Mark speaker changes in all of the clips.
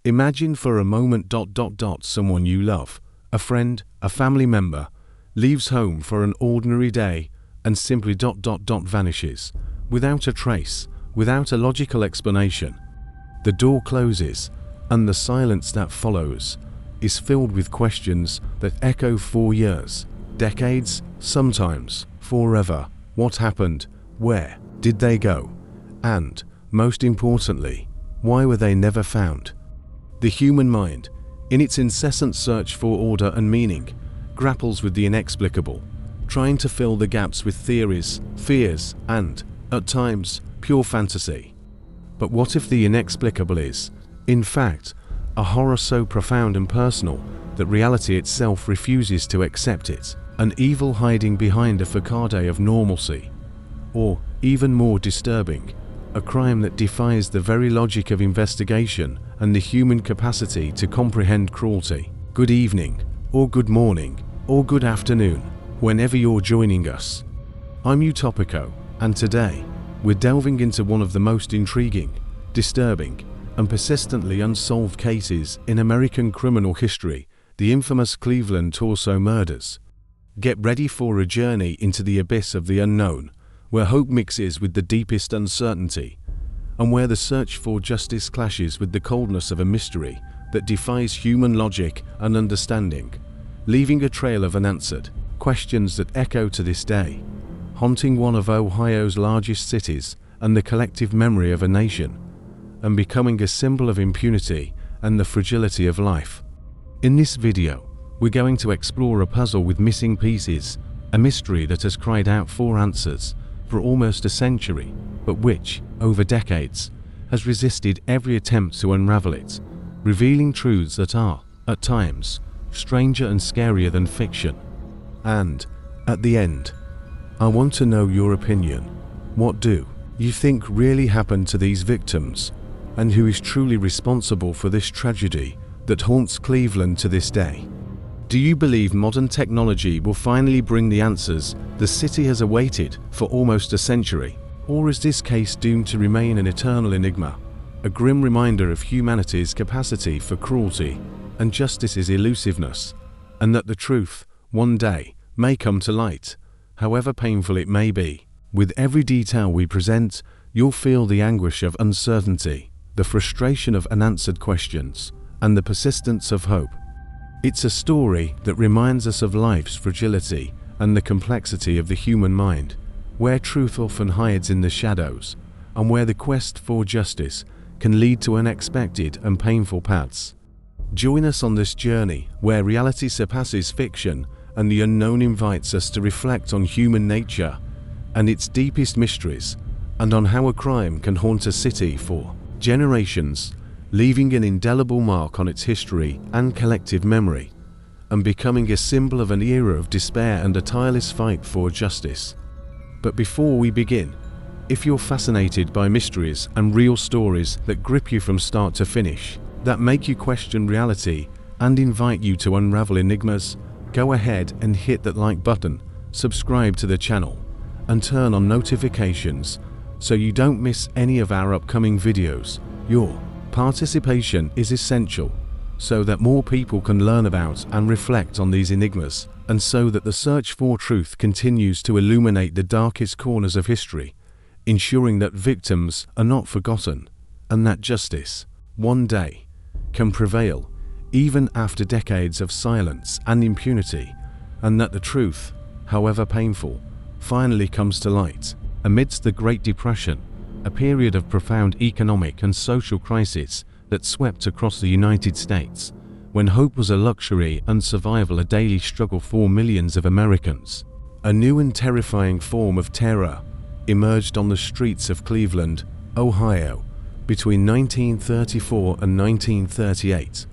Speaker 1: Imagine for a moment someone you love, a friend, a family member, leaves home for an ordinary day and simply vanishes, without a trace, without a logical explanation. The door closes, and the silence that follows is filled with questions that echo for years, decades, sometimes forever. What happened? Where did they go? And, most importantly, why were they never found? The human mind, in its incessant search for order and meaning, grapples with the inexplicable, trying to fill the gaps with theories, fears, and, at times, pure fantasy. But what if the inexplicable is, in fact, a horror so profound and personal that reality itself refuses to accept it, an evil hiding behind a facade of normalcy? Or, even more disturbing, a crime that defies the very logic of investigation and the human capacity to comprehend cruelty? Good evening, or good morning, or good afternoon, whenever you're joining us. I'm Utopico, and today, we're delving into one of the most intriguing, disturbing, and persistently unsolved cases in American criminal history, the infamous Cleveland torso murders. Get ready for a journey into the abyss of the unknown, where hope mixes with the deepest uncertainty, and where the search for justice clashes with the coldness of a mystery that defies human logic and understanding, leaving a trail of unanswered questions that echo to this day, haunting one of Ohio's largest cities and the collective memory of a nation, and becoming a symbol of impunity and the fragility of life. In this video, we're going to explore a puzzle with missing pieces, a mystery that has cried out for answers for almost a century, but which, over decades, has resisted every attempt to unravel it, revealing truths that are, at times, stranger and scarier than fiction. And, at the end, I want to know your opinion. What do you think really happened to these victims, and who is truly responsible for this tragedy that haunts Cleveland to this day? Do you believe modern technology will finally bring the answers the city has awaited for almost a century? Or is this case doomed to remain an eternal enigma, a grim reminder of humanity's capacity for cruelty and justice's elusiveness, and that the truth, one day, may come to light, however painful it may be? With every detail we present, you'll feel the anguish of uncertainty, the frustration of unanswered questions, and the persistence of hope. It's a story that reminds us of life's fragility and the complexity of the human mind, where truth often hides in the shadows, and where the quest for justice can lead to unexpected and painful paths. Join us on this journey where reality surpasses fiction and the unknown invites us to reflect on human nature and its deepest mysteries, and on how a crime can haunt a city for generations, leaving an indelible mark on its history and collective memory, and becoming a symbol of an era of despair and a tireless fight for justice. But before we begin, if you're fascinated by mysteries and real stories that grip you from start to finish, that make you question reality and invite you to unravel enigmas, go ahead and hit that like button, subscribe to the channel, and turn on notifications so you don't miss any of our upcoming videos. Your participation is essential so that more people can learn about and reflect on these enigmas, and so that the search for truth continues to illuminate the darkest corners of history, ensuring that victims are not forgotten and that justice, one day, can prevail even after decades of silence and impunity, and that the truth, however painful, finally comes to light. Amidst the Great Depression, a period of profound economic and social crisis that swept across the United States, when hope was a luxury and survival a daily struggle for millions of Americans, a new and terrifying form of terror emerged on the streets of Cleveland, Ohio, between 1934 and 1938.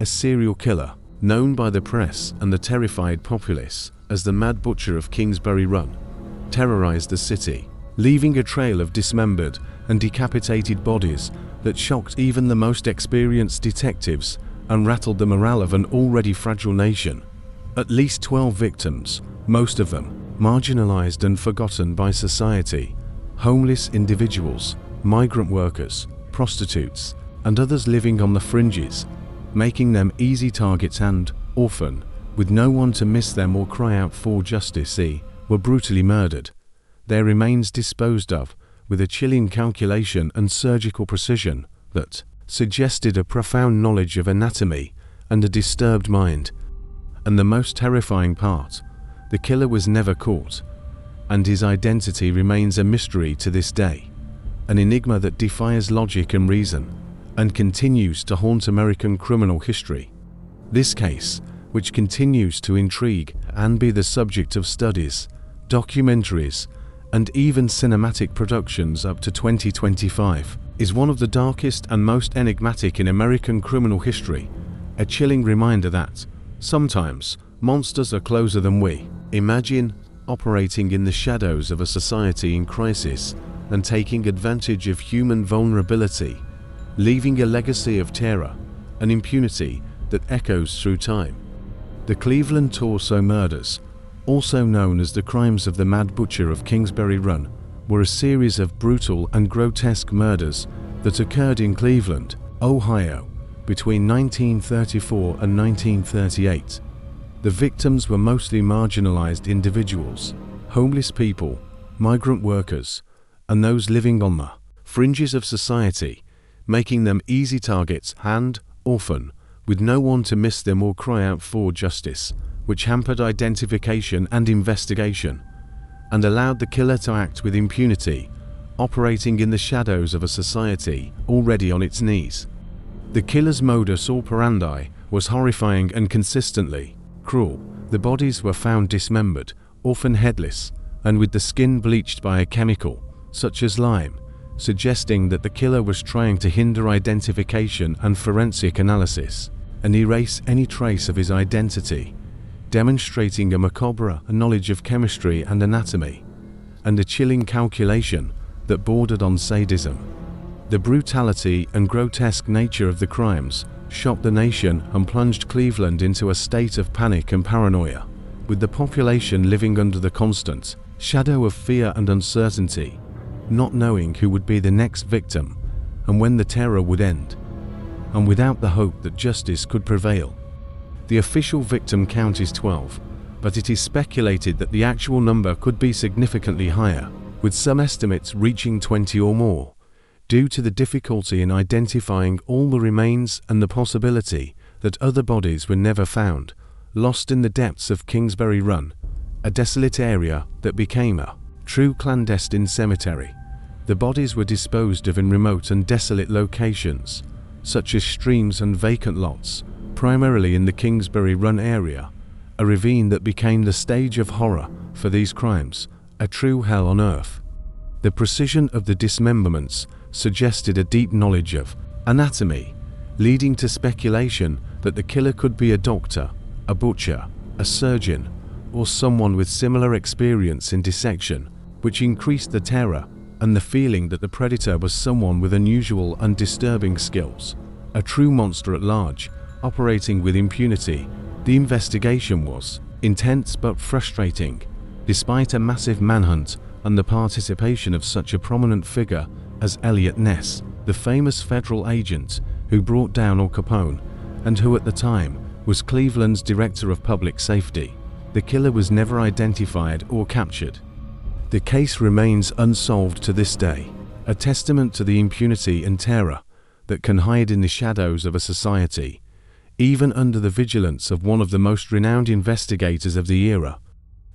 Speaker 1: A serial killer, known by the press and the terrified populace as the Mad Butcher of Kingsbury Run, terrorized the city, leaving a trail of dismembered and decapitated bodies that shocked even the most experienced detectives and rattled the morale of an already fragile nation. At least 12 victims, most of them marginalized and forgotten by society, homeless individuals, migrant workers, prostitutes, and others living on the fringes, making them easy targets and, often, with no one to miss them or cry out for justice, were brutally murdered, their remains disposed of with a chilling calculation and surgical precision that suggested a profound knowledge of anatomy and a disturbed mind. And the most terrifying part, the killer was never caught, and his identity remains a mystery to this day, an enigma that defies logic and reason, and continues to haunt American criminal history. This case, which continues to intrigue and be the subject of studies, documentaries, and even cinematic productions up to 2025, is one of the darkest and most enigmatic in American criminal history, a chilling reminder that, sometimes, monsters are closer than we imagine, operating in the shadows of a society in crisis and taking advantage of human vulnerability, leaving a legacy of terror and impunity that echoes through time. The Cleveland Torso murders, also known as the crimes of the Mad Butcher of Kingsbury Run, were a series of brutal and grotesque murders that occurred in Cleveland, Ohio, between 1934 and 1938. The victims were mostly marginalized individuals, homeless people, migrant workers, and those living on the fringes of society, making them easy targets and, often, with no one to miss them or cry out for justice, which hampered identification and investigation, and allowed the killer to act with impunity, operating in the shadows of a society already on its knees. The killer's modus operandi was horrifying and consistently cruel. The bodies were found dismembered, often headless, and with the skin bleached by a chemical, such as lime, suggesting that the killer was trying to hinder identification and forensic analysis, and erase any trace of his identity, demonstrating a macabre knowledge of chemistry and anatomy, and a chilling calculation that bordered on sadism. The brutality and grotesque nature of the crimes shocked the nation and plunged Cleveland into a state of panic and paranoia, with the population living under the constant shadow of fear and uncertainty, not knowing who would be the next victim and when the terror would end, and without the hope that justice could prevail. The official victim count is 12, but it is speculated that the actual number could be significantly higher, with some estimates reaching 20 or more, due to the difficulty in identifying all the remains and the possibility that other bodies were never found, lost in the depths of Kingsbury Run, a desolate area that became a true clandestine cemetery. The bodies were disposed of in remote and desolate locations, such as streams and vacant lots, primarily in the Kingsbury Run area, a ravine that became the stage of horror for these crimes, a true hell on earth. The precision of the dismemberments suggested a deep knowledge of anatomy, leading to speculation that the killer could be a doctor, a butcher, a surgeon, or someone with similar experience in dissection, which increased the terror and the feeling that the predator was someone with unusual and disturbing skills, a true monster at large, operating with impunity. The investigation was intense but frustrating, despite a massive manhunt and the participation of such a prominent figure as Elliot Ness, the famous federal agent who brought down Al Capone and who at the time was Cleveland's director of public safety. The killer was never identified or captured. The case remains unsolved to this day, a testament to the impunity and terror that can hide in the shadows of a society, even under the vigilance of one of the most renowned investigators of the era.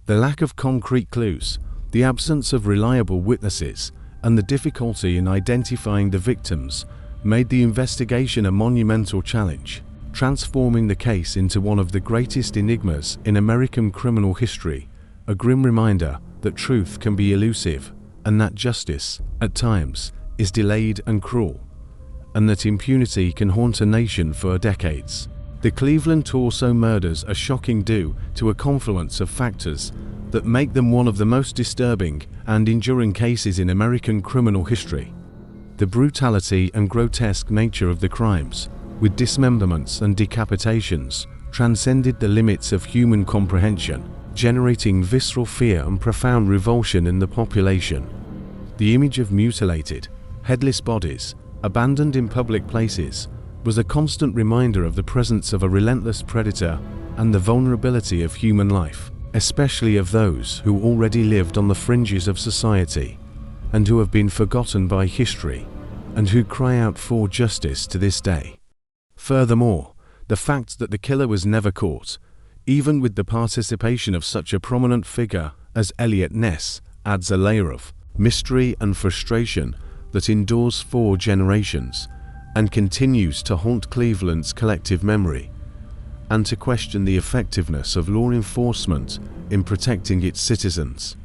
Speaker 1: The lack of concrete clues, the absence of reliable witnesses, and the difficulty in identifying the victims made the investigation a monumental challenge, transforming the case into one of the greatest enigmas in American criminal history, a grim reminder that truth can be elusive, and that justice, at times, is delayed and cruel, and that impunity can haunt a nation for decades. The Cleveland Torso murders are shocking due to a confluence of factors that make them one of the most disturbing and enduring cases in American criminal history. The brutality and grotesque nature of the crimes, with dismemberments and decapitations, transcended the limits of human comprehension, generating visceral fear and profound revulsion in the population. The image of mutilated, headless bodies, abandoned in public places, was a constant reminder of the presence of a relentless predator and the vulnerability of human life, especially of those who already lived on the fringes of society and who have been forgotten by history and who cry out for justice to this day. Furthermore, the fact that the killer was never caught, even with the participation of such a prominent figure as Eliot Ness, adds a layer of mystery and frustration that endures 4 generations and continues to haunt Cleveland's collective memory, and to question the effectiveness of law enforcement in protecting its citizens.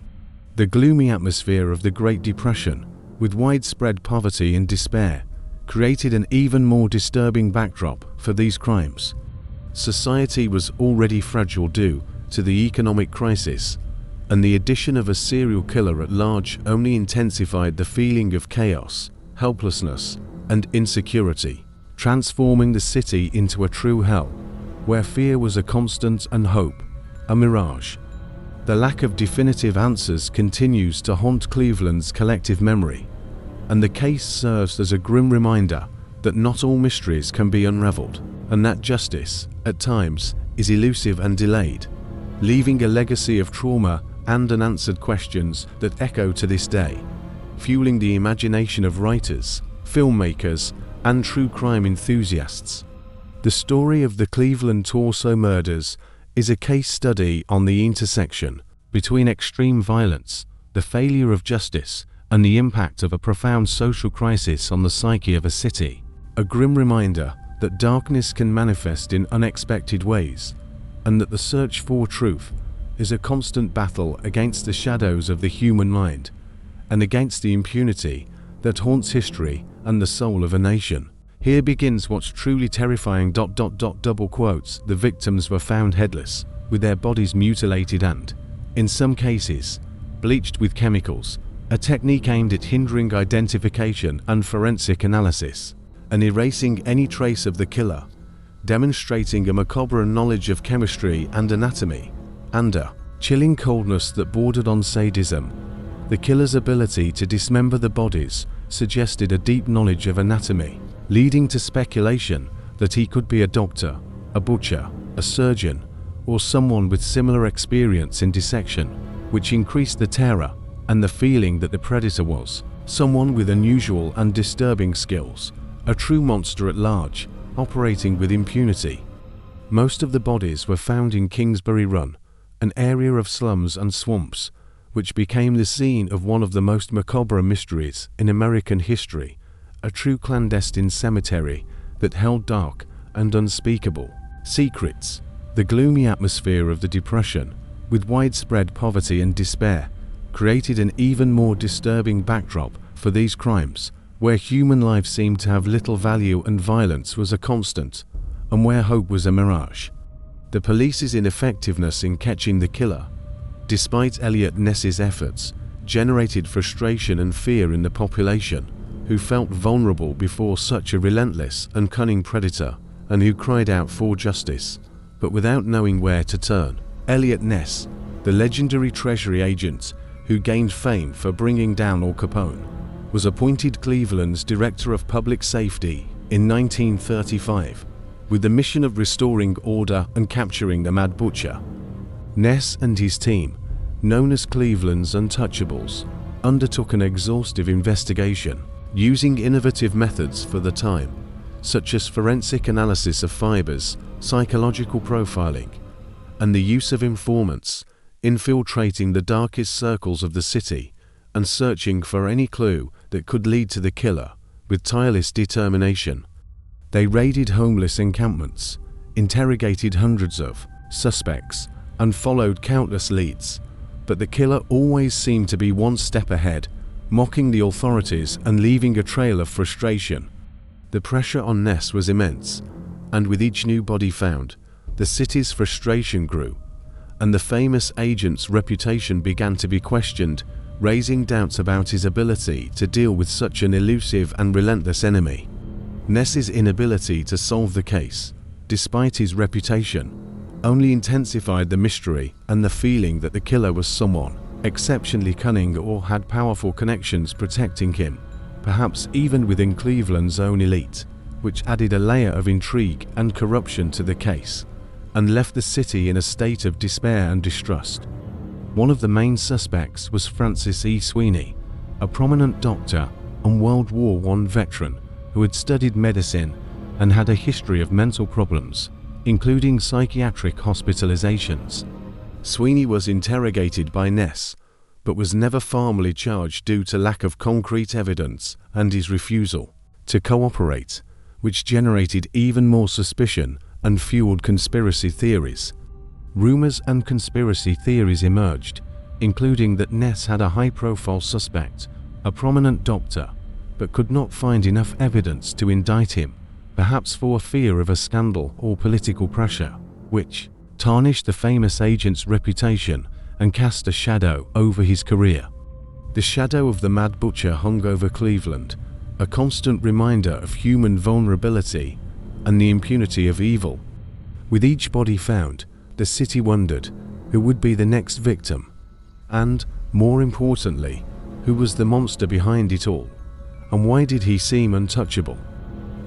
Speaker 1: The gloomy atmosphere of the Great Depression, with widespread poverty and despair, created an even more disturbing backdrop for these crimes. Society was already fragile due to the economic crisis, and the addition of a serial killer at large only intensified the feeling of chaos, helplessness, and insecurity, transforming the city into a true hell, where fear was a constant and hope a mirage. The lack of definitive answers continues to haunt Cleveland's collective memory, and the case serves as a grim reminder that not all mysteries can be unraveled, and that justice, at times, is elusive and delayed, leaving a legacy of trauma and unanswered questions that echo to this day, fueling the imagination of writers, filmmakers, and true crime enthusiasts. The story of the Cleveland Torso murders is a case study on the intersection between extreme violence, the failure of justice, and the impact of a profound social crisis on the psyche of a city. A grim reminder that darkness can manifest in unexpected ways, and that the search for truth is a constant battle against the shadows of the human mind, and against the impunity that haunts history and the soul of a nation. Here begins what's truly terrifying. Double quotes. The victims were found headless, with their bodies mutilated and, in some cases, bleached with chemicals, a technique aimed at hindering identification and forensic analysis, and erasing any trace of the killer, demonstrating a macabre knowledge of chemistry and anatomy, and a chilling coldness that bordered on sadism. The killer's ability to dismember the bodies suggested a deep knowledge of anatomy, leading to speculation that he could be a doctor, a butcher, a surgeon, or someone with similar experience in dissection, which increased the terror and the feeling that the predator was someone with unusual and disturbing skills, a true monster at large, operating with impunity. Most of the bodies were found in Kingsbury Run, an area of slums and swamps, which became the scene of one of the most macabre mysteries in American history, a true clandestine cemetery that held dark and unspeakable secrets. The gloomy atmosphere of the Depression, with widespread poverty and despair, created an even more disturbing backdrop for these crimes, where human life seemed to have little value and violence was a constant, and where hope was a mirage. The police's ineffectiveness in catching the killer, despite Eliot Ness's efforts, generated frustration and fear in the population, who felt vulnerable before such a relentless and cunning predator, and who cried out for justice, but without knowing where to turn. Eliot Ness, the legendary Treasury agent who gained fame for bringing down Al Capone, was appointed Cleveland's Director of Public Safety in 1935, with the mission of restoring order and capturing the Mad Butcher. Ness and his team, known as Cleveland's Untouchables, undertook an exhaustive investigation, using innovative methods for the time, such as forensic analysis of fibers, psychological profiling, and the use of informants, infiltrating the darkest circles of the city and searching for any clue that could lead to the killer with tireless determination. They raided homeless encampments, interrogated hundreds of suspects, and followed countless leads, but the killer always seemed to be one step ahead, mocking the authorities and leaving a trail of frustration. The pressure on Ness was immense, and with each new body found, the city's frustration grew, and the famous agent's reputation began to be questioned, raising doubts about his ability to deal with such an elusive and relentless enemy. Ness's inability to solve the case, despite his reputation, only intensified the mystery and the feeling that the killer was someone exceptionally cunning or had powerful connections protecting him. perhaps even within Cleveland's own elite, which added a layer of intrigue and corruption to the case, and left the city in a state of despair and distrust. One of the main suspects was Francis E. Sweeney, a prominent doctor and World War I veteran who had studied medicine and had a history of mental problems, including psychiatric hospitalizations. Sweeney was interrogated by Ness, but was never formally charged due to lack of concrete evidence and his refusal to cooperate, which generated even more suspicion and fueled conspiracy theories. Rumors and conspiracy theories emerged, including that Ness had a high-profile suspect, a prominent doctor, but could not find enough evidence to indict him, perhaps for fear of a scandal or political pressure, which tarnished the famous agent's reputation and cast a shadow over his career. The shadow of the Mad Butcher hung over Cleveland, a constant reminder of human vulnerability and the impunity of evil. With each body found, the city wondered who would be the next victim, and, more importantly, who was the monster behind it all, and why did he seem untouchable?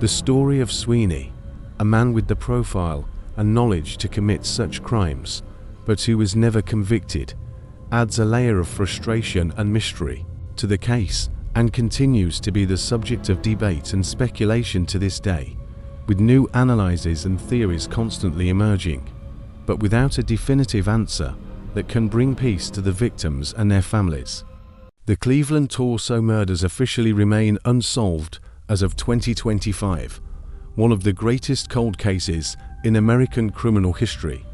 Speaker 1: The story of Sweeney, a man with the profile and knowledge to commit such crimes, but who was never convicted, adds a layer of frustration and mystery to the case and continues to be the subject of debate and speculation to this day, with new analyses and theories constantly emerging, but without a definitive answer that can bring peace to the victims and their families. The Cleveland Torso murders officially remain unsolved as of 2025, one of the greatest cold cases in American criminal history.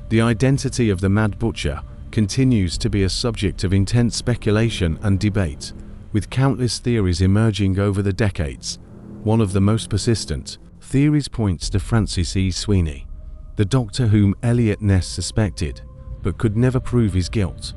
Speaker 1: The identity of the Mad Butcher continues to be a subject of intense speculation and debate, with countless theories emerging over the decades. One of the most persistent theories points to Francis E. Sweeney, the doctor whom Eliot Ness suspected, but could never prove his guilt.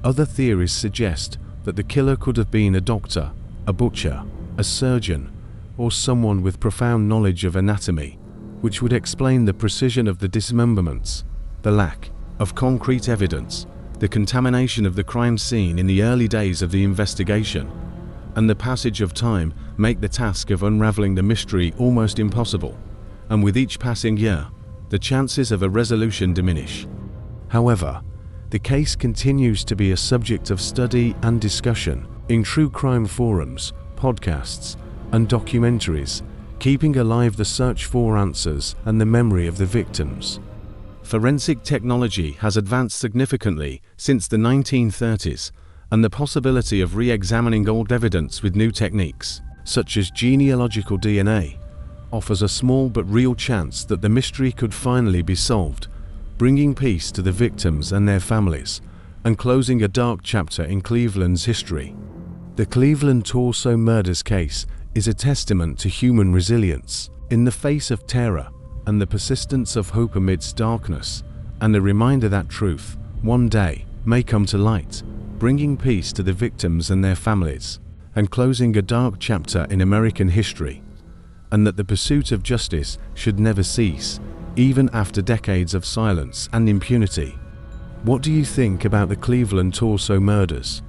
Speaker 1: Other theories suggest that the killer could have been a doctor, a butcher, a surgeon, or someone with profound knowledge of anatomy, which would explain the precision of the dismemberments, the lack of concrete evidence, the contamination of the crime scene in the early days of the investigation, and the passage of time make the task of unraveling the mystery almost impossible, and with each passing year, the chances of a resolution diminish. However, the case continues to be a subject of study and discussion in true crime forums, podcasts, and documentaries, keeping alive the search for answers and the memory of the victims. Forensic technology has advanced significantly since the 1930s, and the possibility of re-examining old evidence with new techniques, such as genealogical DNA, offers a small but real chance that the mystery could finally be solved, bringing peace to the victims and their families, and closing a dark chapter in Cleveland's history. The Cleveland Torso murders case is a testament to human resilience in the face of terror and the persistence of hope amidst darkness, and a reminder that truth, one day, may come to light, bringing peace to the victims and their families, and closing a dark chapter in American history, and that the pursuit of justice should never cease, even after decades of silence and impunity. What do you think about the Cleveland Torso murders?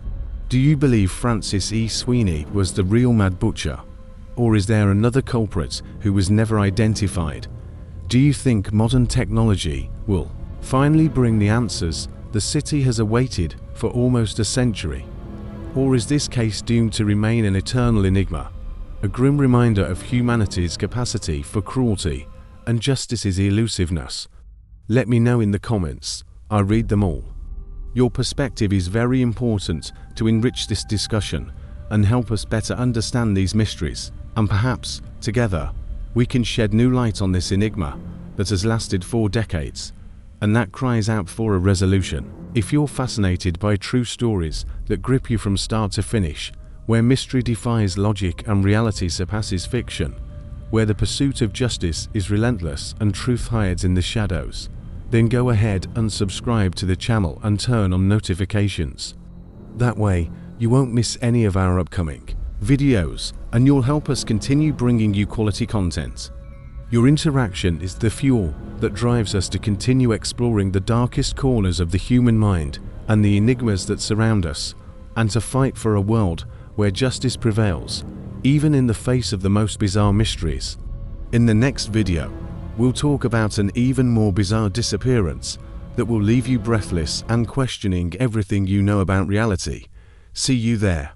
Speaker 1: Do you believe Francis E. Sweeney was the real Mad Butcher? Or is there another culprit who was never identified? Do you think modern technology will finally bring the answers the city has awaited for almost a century? Or is this case doomed to remain an eternal enigma, a grim reminder of humanity's capacity for cruelty and justice's elusiveness? Let me know in the comments. I read them all. Your perspective is very important to enrich this discussion and help us better understand these mysteries, and perhaps, together, we can shed new light on this enigma that has lasted 4 decades, and that cries out for a resolution. If you're fascinated by true stories that grip you from start to finish, where mystery defies logic and reality surpasses fiction, where the pursuit of justice is relentless and truth hides in the shadows, then go ahead and subscribe to the channel and turn on notifications. That way, you won't miss any of our upcoming videos, and you'll help us continue bringing you quality content. Your interaction is the fuel that drives us to continue exploring the darkest corners of the human mind and the enigmas that surround us, and to fight for a world where justice prevails, even in the face of the most bizarre mysteries. In the next video, we'll talk about an even more bizarre disappearance that will leave you breathless and questioning everything you know about reality. See you there.